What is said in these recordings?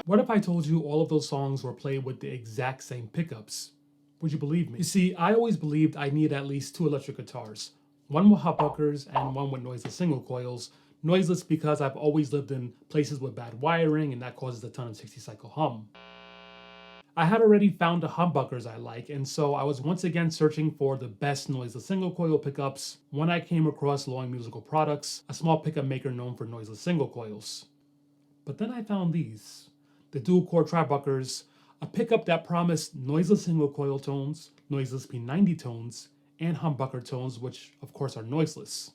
What if I told you all of those songs were played with the exact same pickups? Would you believe me? You see, I always believed I needed at least 2 electric guitars, one with humbuckers and one with noiseless single coils. Noiseless because I've always lived in places with bad wiring and that causes a ton of 60 cycle hum. I had already found the humbuckers I like, and so I was once again searching for the best noiseless single coil pickups when I came across Loing Musical Products, a small pickup maker known for noiseless single coils. But then I found these, the dual core Tribuckers, a pickup that promised noiseless single coil tones, noiseless P90 tones, and humbucker tones, which of course are noiseless.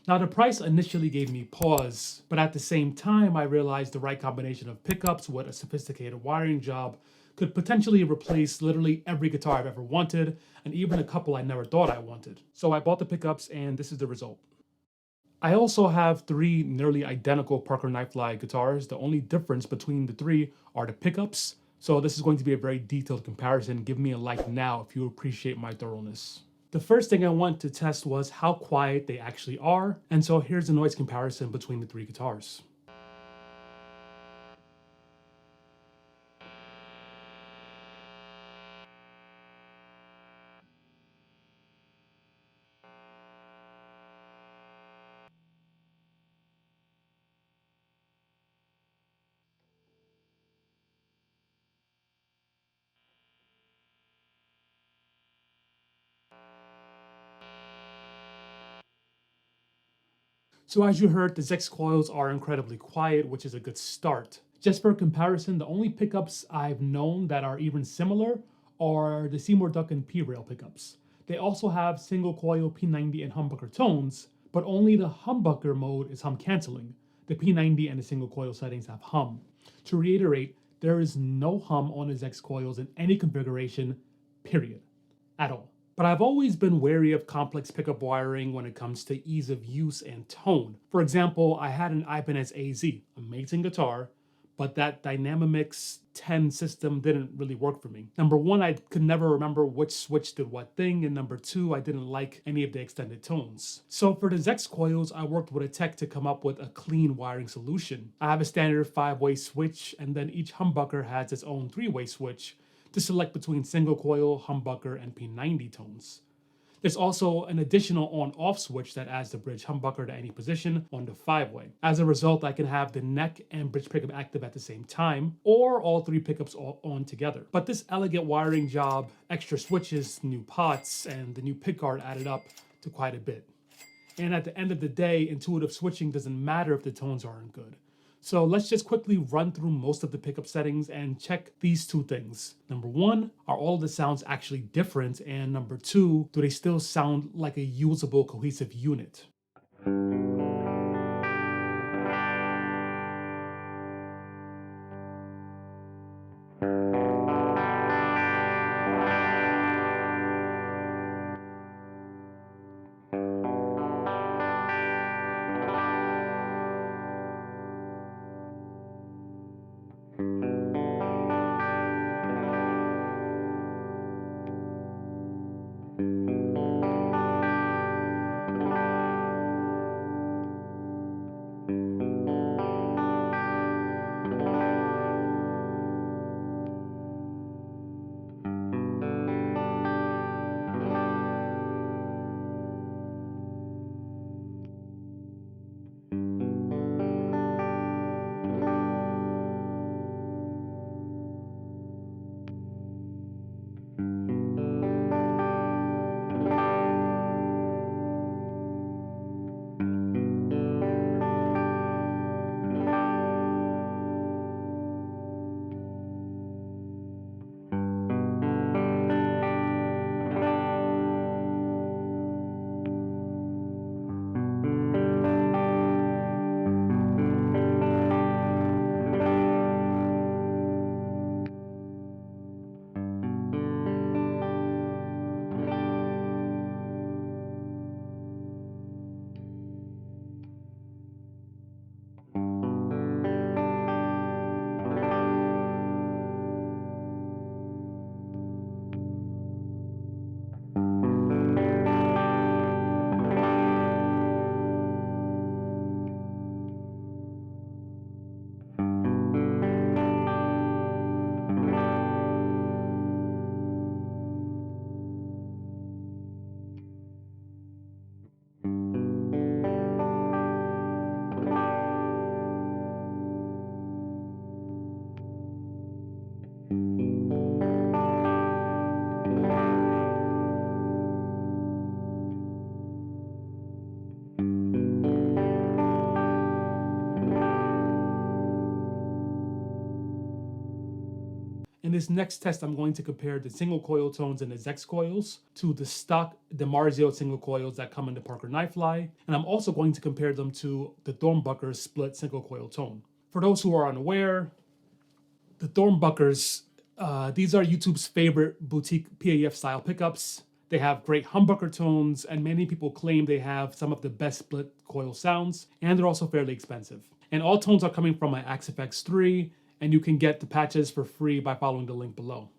Now the price initially gave me pause, but at the same time I realized the right combination of pickups with a sophisticated wiring job could potentially replace literally every guitar I've ever wanted, and even a couple I never thought I wanted. So I bought the pickups and this is the result. I also have 3 nearly identical Parker Knifefly guitars. The only difference between the 3 are the pickups. So this is going to be a very detailed comparison. Give me a like now if you appreciate my thoroughness. The first thing I wanted to test was how quiet they actually are. And so here's the noise comparison between the 3 guitars. So as you heard, the ZexCoils are incredibly quiet, which is a good start. Just for comparison, the only pickups I've known that are even similar are the Seymour Duncan P-Rail pickups. They also have single coil P90 and humbucker tones, but only the humbucker mode is hum canceling. The P90 and the single coil settings have hum. To reiterate, there is no hum on the ZexCoils in any configuration, period, at all. But I've always been wary of complex pickup wiring when it comes to ease of use and tone. For example, I had an Ibanez AZ, amazing guitar, but that Dynamix 10 system didn't really work for me. Number 1, I could never remember which switch did what thing, and number 2, I didn't like any of the extended tones. So for the ZexCoils, I worked with a tech to come up with a clean wiring solution. I have a standard 5-way switch, and then each humbucker has its own 3-way switch to select between single coil, humbucker, and P90 tones. There's also an additional on-off switch that adds the bridge humbucker to any position on the 5-way. As a result, I can have the neck and bridge pickup active at the same time, or all 3 pickups on together. But this elegant wiring job, extra switches, new pots, and the new pickguard added up to quite a bit. And at the end of the day, intuitive switching doesn't matter if the tones aren't good. So let's just quickly run through most of the pickup settings and check these 2 things. Number 1, are all of the sounds actually different? And number 2, do they still sound like a usable, cohesive unit? In this next test, I'm going to compare the single coil tones in the ZexCoils to the stock Dimarzio single coils that come in the Parker Knifefly, and I'm also going to compare them to the Thornbuckers split single coil tone. For those who are unaware, the Thornbuckers, these are YouTube's favorite boutique PAF style pickups. They have great humbucker tones, and many people claim they have some of the best split coil sounds, and they're also fairly expensive. And all tones are coming from my AxeFX 3, and you can get the patches for free by following the link below.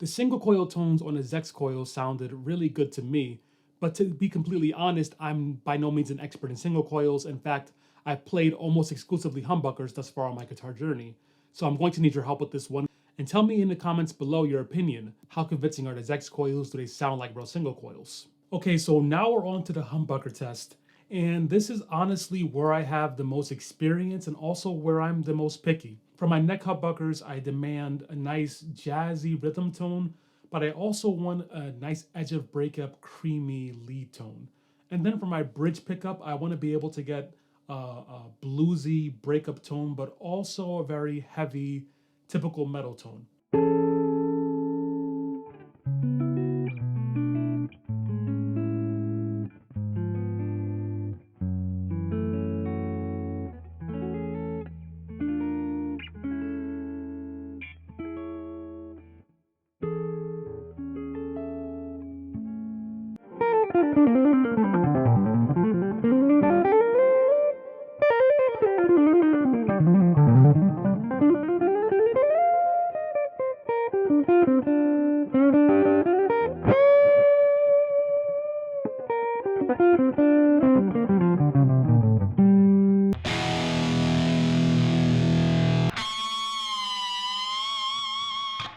The single coil tones on the ZexCoil sounded really good to me, but to be completely honest, I'm by no means an expert in single coils. In fact, I've played almost exclusively humbuckers thus far on my guitar journey, so I'm going to need your help with this one. And tell me in the comments below your opinion. How convincing are the ZexCoils? Do they sound like real single coils? Okay, so now we're on to the humbucker test. And this is honestly where I have the most experience and also where I'm the most picky. For my neck humbuckers, I demand a nice jazzy rhythm tone, but I also want a nice edge of breakup creamy lead tone. And then for my bridge pickup, I want to be able to get a bluesy breakup tone, but also a very heavy, typical metal tone.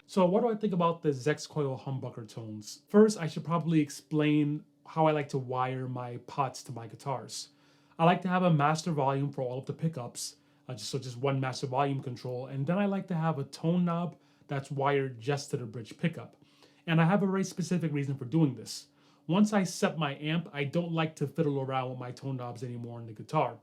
So what do I think about the ZexCoil humbucker tones? First, I should probably explain how I like to wire my pots to my guitars. I like to have a master volume for all of the pickups, just one master volume control, and then I like to have a tone knob that's wired just to the bridge pickup. And I have a very specific reason for doing this. Once I set my amp, I don't like to fiddle around with my tone knobs anymore on the guitar.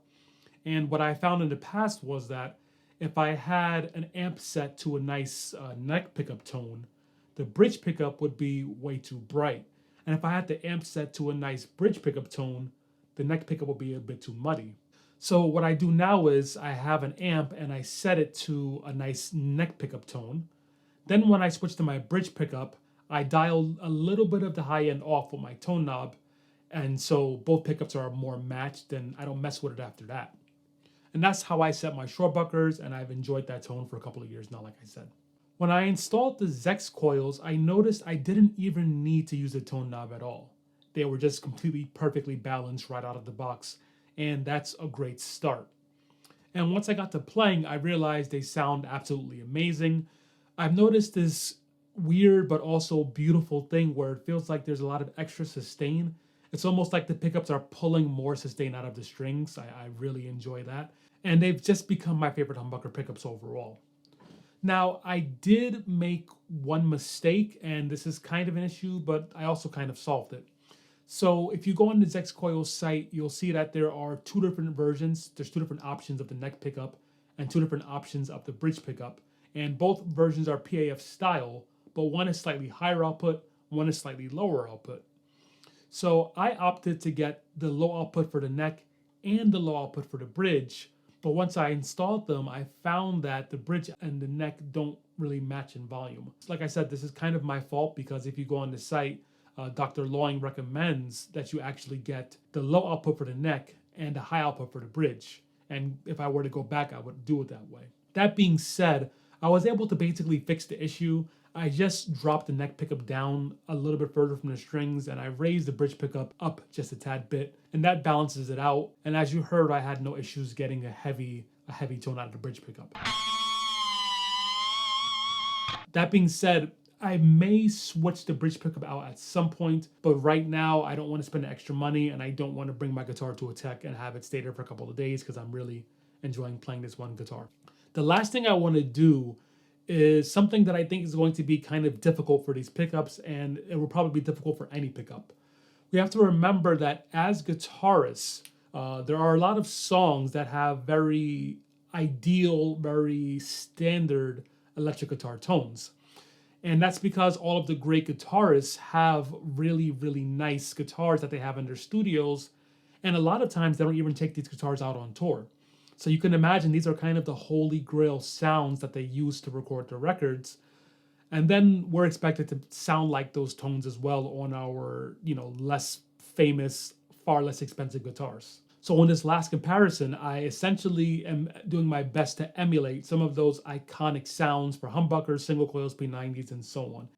And what I found in the past was that if I had an amp set to a nice neck pickup tone, the bridge pickup would be way too bright. And if I had the amp set to a nice bridge pickup tone, the neck pickup would be a bit too muddy. So what I do now is I have an amp and I set it to a nice neck pickup tone. Then when I switch to my bridge pickup, I dial a little bit of the high end off with my tone knob. And so both pickups are more matched and I don't mess with it after that. And that's how I set my Shur Thornbuckers, and I've enjoyed that tone for a couple of years now, like I said. When I installed the ZexCoils, I noticed I didn't even need to use a tone knob at all. They were just completely perfectly balanced right out of the box, and that's a great start. And once I got to playing, I realized they sound absolutely amazing. I've noticed this weird but also beautiful thing where it feels like there's a lot of extra sustain. It's almost like the pickups are pulling more sustain out of the strings. I really enjoy that. And they've just become my favorite humbucker pickups overall. Now, I did make one mistake, and this is kind of an issue, but I also kind of solved it. So if you go on the ZexCoil site, you'll see that there are two different versions. There's two different options of the neck pickup and two different options of the bridge pickup. And both versions are PAF style, but one is slightly higher output, one is slightly lower output. So I opted to get the low output for the neck and the low output for the bridge. But once I installed them, I found that the bridge and the neck don't really match in volume. Like I said, this is kind of my fault because if you go on the site, Dr. Loing recommends that you actually get the low output for the neck and the high output for the bridge. And if I were to go back, I would do it that way. That being said, I was able to basically fix the issue. I just dropped the neck pickup down a little bit further from the strings and I raised the bridge pickup up just a tad bit, and that balances it out. And as you heard, I had no issues getting a heavy tone out of the bridge pickup. That being said, I may switch the bridge pickup out at some point, but right now I don't want to spend the extra money and I don't want to bring my guitar to a tech and have it stay there for a couple of days because I'm really enjoying playing this one guitar. The last thing I want to do is something that I think is going to be kind of difficult for these pickups, and it will probably be difficult for any pickup. We have to remember that as guitarists, there are a lot of songs that have very ideal, very standard electric guitar tones. And that's because all of the great guitarists have really, really nice guitars that they have in their studios. And a lot of times they don't even take these guitars out on tour. So you can imagine these are kind of the holy grail sounds that they use to record their records. And then we're expected to sound like those tones as well on our, less famous, far less expensive guitars. So in this last comparison, I essentially am doing my best to emulate some of those iconic sounds for humbuckers, single coils, P90s, and so on.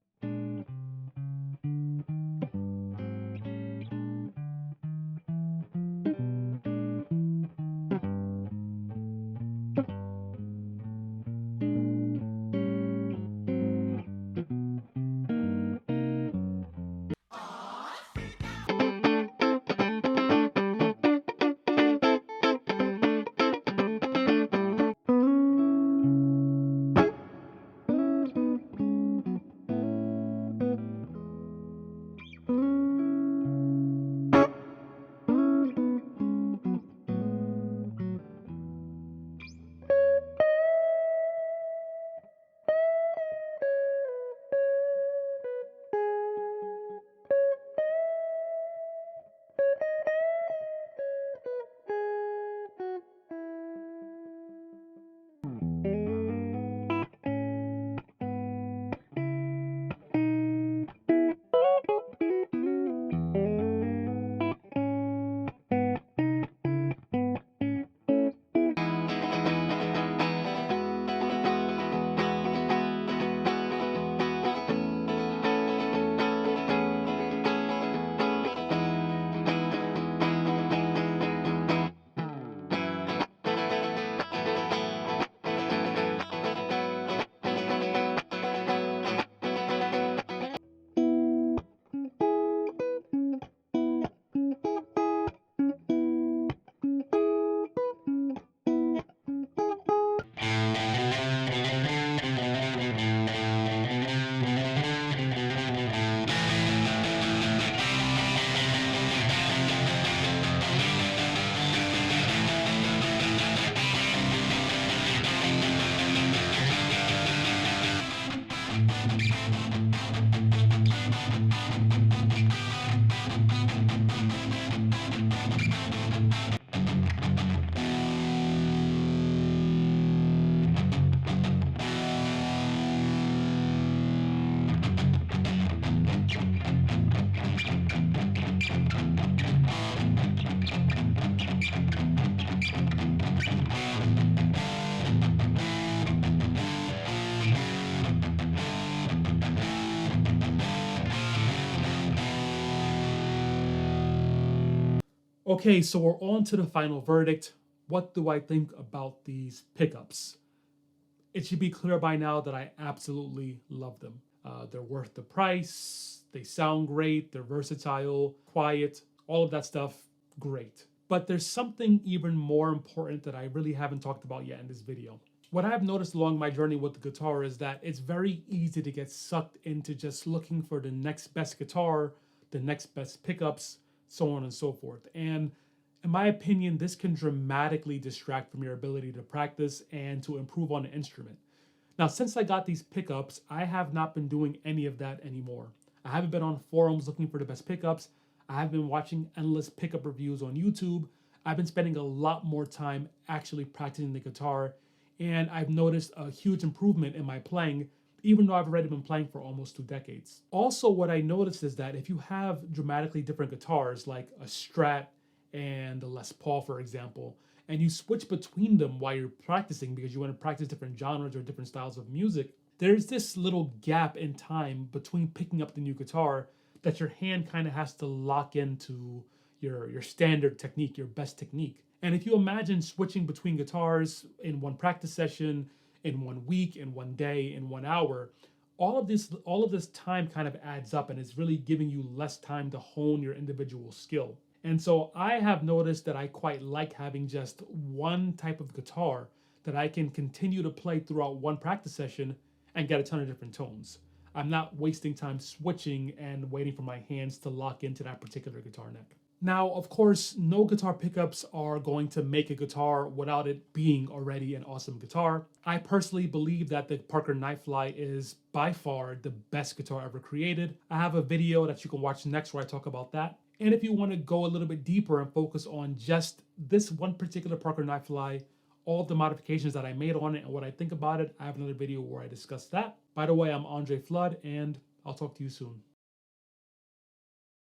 Okay, so we're on to the final verdict. What do I think about these pickups? It should be clear by now that I absolutely love them. They're worth the price, they sound great, they're versatile, quiet, all of that stuff, great. But there's something even more important that I really haven't talked about yet in this video. What I've noticed along my journey with the guitar is that it's very easy to get sucked into just looking for the next best guitar, the next best pickups, so on and so forth. And in my opinion, this can dramatically distract from your ability to practice and to improve on the instrument. Now, since I got these pickups, I have not been doing any of that anymore. I haven't been on forums looking for the best pickups. I have been watching endless pickup reviews on YouTube. I've been spending a lot more time actually practicing the guitar, and I've noticed a huge improvement in my playing, even though I've already been playing for almost 2 decades. Also, what I noticed is that if you have dramatically different guitars, like a Strat and a Les Paul, for example, and you switch between them while you're practicing because you want to practice different genres or different styles of music, there's this little gap in time between picking up the new guitar that your hand kind of has to lock into your standard technique, your best technique. And if you imagine switching between guitars in one practice session, in 1 week, in 1 day, in 1 hour, all of this time kind of adds up and it's really giving you less time to hone your individual skill. And so I have noticed that I quite like having just one type of guitar that I can continue to play throughout one practice session and get a ton of different tones. I'm not wasting time switching and waiting for my hands to lock into that particular guitar neck. Now, of course, no guitar pickups are going to make a guitar without it being already an awesome guitar. I personally believe that the Parker Nightfly is by far the best guitar ever created. I have a video that you can watch next where I talk about that. And if you want to go a little bit deeper and focus on just this one particular Parker Nightfly, all the modifications that I made on it and what I think about it, I have another video where I discuss that. By the way, I'm Andre Flood, and I'll talk to you soon.